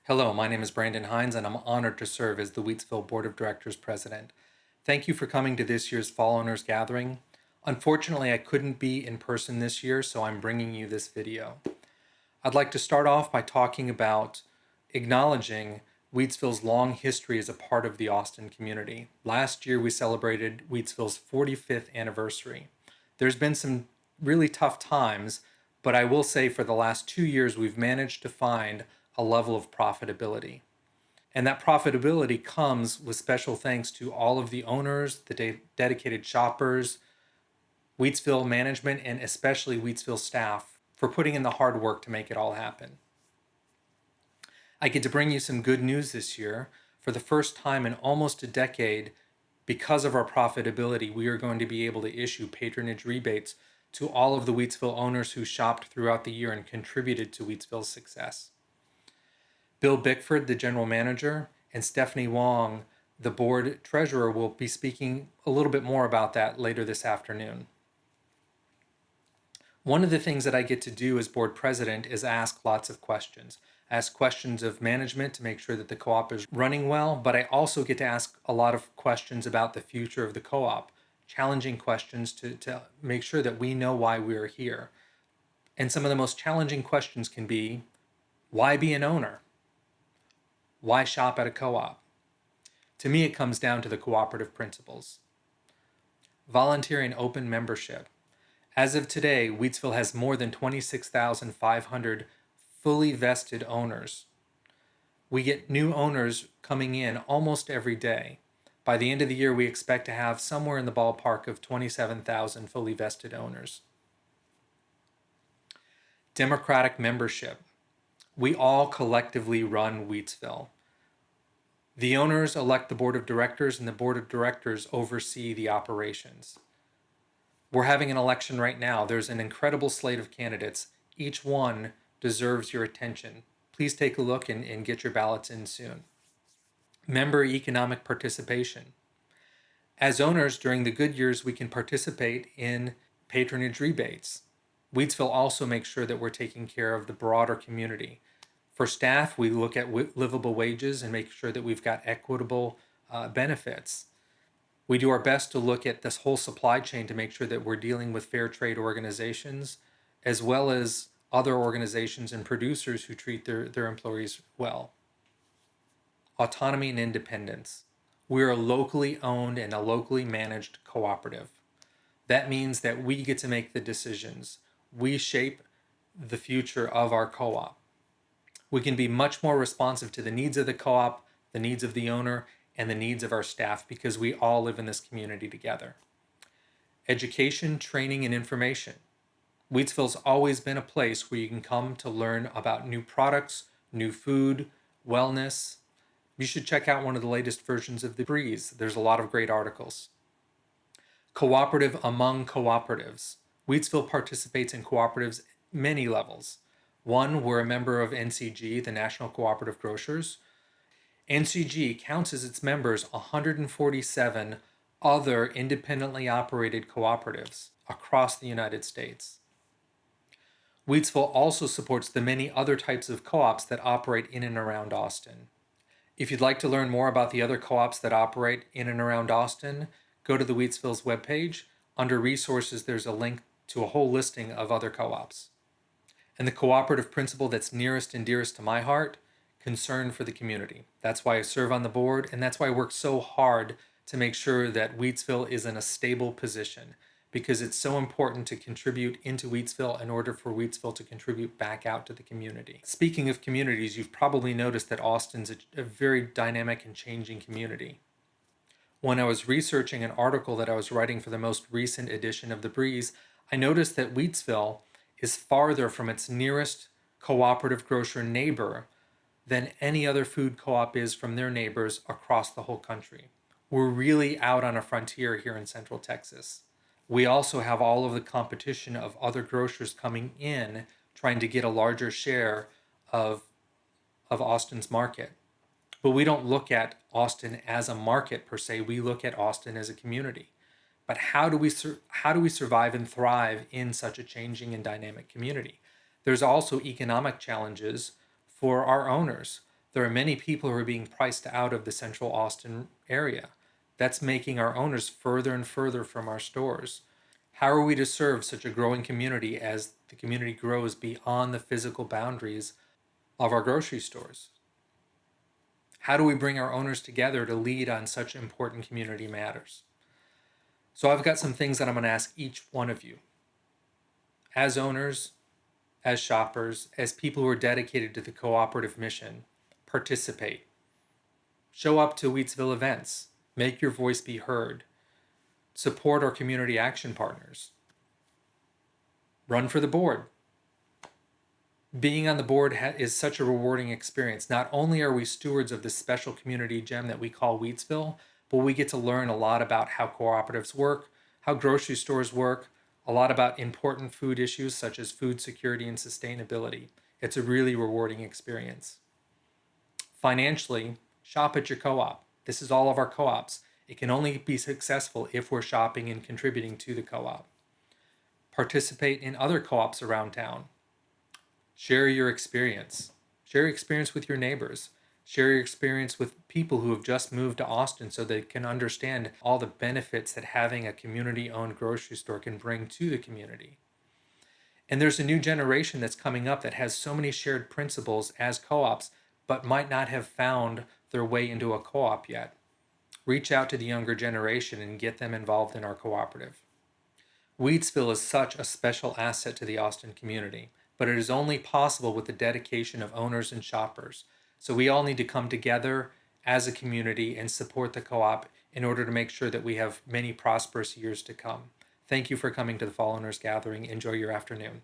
Hello, my name is Brandon Hines, and I'm honored to serve as the Wheatsville Board of Directors President. Thank you for coming to this year's Fall Owners Gathering. Unfortunately, I couldn't be in person this year, so I'm bringing you this video. I'd like to start off by talking about acknowledging Wheatsville's long history as a part of the Austin community. Last year, we celebrated Wheatsville's 45th anniversary. There's been some really tough times, but I will say for the last 2 years, we've managed to find a level of profitability. And that profitability comes with special thanks to all of the owners, the dedicated shoppers, Wheatsville management, and especially Wheatsville staff for putting in the hard work to make it all happen. I get to bring you some good news this year. For the first time in almost a decade, because of our profitability, we are going to be able to issue patronage rebates to all of the Wheatsville owners who shopped throughout the year and contributed to Wheatsville's success. Bill Bickford, the general manager, and Stephanie Wong, the board treasurer, will be speaking a little bit more about that later this afternoon. One of the things that I get to do as board president is ask lots of questions. Ask questions of management to make sure that the co-op is running well, but I also get to ask a lot of questions about the future of the co-op, challenging questions to make sure that we know why we are here. And some of the most challenging questions can be, why be an owner? Why shop at a co-op? To me, it comes down to the cooperative principles. Voluntary and open membership. As of today, Wheatsville has more than 26,500 fully vested owners. We get new owners coming in almost every day. By the end of the year, we expect to have somewhere in the ballpark of 27,000 fully vested owners. Democratic membership. We all collectively run Wheatsville. The owners elect the board of directors, and the board of directors oversee the operations. We're having an election right now. There's an incredible slate of candidates. Each one deserves your attention. Please take a look and get your ballots in soon. Member economic participation. As owners, during the good years, we can participate in patronage rebates. Wheatsville also makes sure that we're taking care of the broader community. For staff, we look at livable wages and make sure that we've got equitable benefits. We do our best to look at this whole supply chain to make sure that we're dealing with fair trade organizations, as well as other organizations and producers who treat their employees well. Autonomy and independence. We're a locally owned and a locally managed cooperative. That means that we get to make the decisions. We shape the future of our co-op. We can be much more responsive to the needs of the co-op, the needs of the owner, and the needs of our staff because we all live in this community together. Education, training, and information. Wheatsville's always been a place where you can come to learn about new products, new food, wellness. You should check out one of the latest versions of The Breeze. There's a lot of great articles. Cooperative among cooperatives. Wheatsville participates in cooperatives many levels. One, we're a member of NCG, the National Cooperative Grocers. NCG counts as its members 147 other independently operated cooperatives across the United States. Wheatsville also supports the many other types of co-ops that operate in and around Austin. If you'd like to learn more about the other co-ops that operate in and around Austin, go to the Wheatsville's webpage. Under resources, there's a link to a whole listing of other co-ops. And the cooperative principle that's nearest and dearest to my heart, concern for the community. That's why I serve on the board, and that's why I work so hard to make sure that Wheatsville is in a stable position, because it's so important to contribute into Wheatsville in order for Wheatsville to contribute back out to the community. Speaking of communities, you've probably noticed that Austin's a very dynamic and changing community. When I was researching an article that I was writing for the most recent edition of The Breeze, I noticed that Wheatsville is farther from its nearest cooperative grocer neighbor than any other food co-op is from their neighbors across the whole country. We're really out on a frontier here in Central Texas. We also have all of the competition of other grocers coming in, trying to get a larger share of Austin's market. But we don't look at Austin as a market per se. We look at Austin as a community. But how do we survive and thrive in such a changing and dynamic community? There's also economic challenges for our owners. There are many people who are being priced out of the central Austin area. That's making our owners further and further from our stores. How are we to serve such a growing community as the community grows beyond the physical boundaries of our grocery stores? How do we bring our owners together to lead on such important community matters? So I've got some things that I'm going to ask each one of you. As owners, as shoppers, as people who are dedicated to the cooperative mission, participate. Show up to Wheatsville events. Make your voice be heard. Support our community action partners. Run for the board. Being on the board is such a rewarding experience. Not only are we stewards of this special community gem that we call Wheatsville, but we get to learn a lot about how cooperatives work, how grocery stores work, a lot about important food issues such as food security and sustainability. It's a really rewarding experience. Financially, shop at your co-op. This is all of our co-ops. It can only be successful if we're shopping and contributing to the co-op. Participate in other co-ops around town. Share your experience. Share your experience with your neighbors. Share your experience with people who have just moved to Austin so they can understand all the benefits that having a community-owned grocery store can bring to the community. And there's a new generation that's coming up that has so many shared principles as co-ops, but might not have found their way into a co-op yet. Reach out to the younger generation and get them involved in our cooperative. Wheatsville is such a special asset to the Austin community, but it is only possible with the dedication of owners and shoppers. So we all need to come together as a community and support the co-op in order to make sure that we have many prosperous years to come. Thank you for coming to the Fall Owners Gathering. Enjoy your afternoon.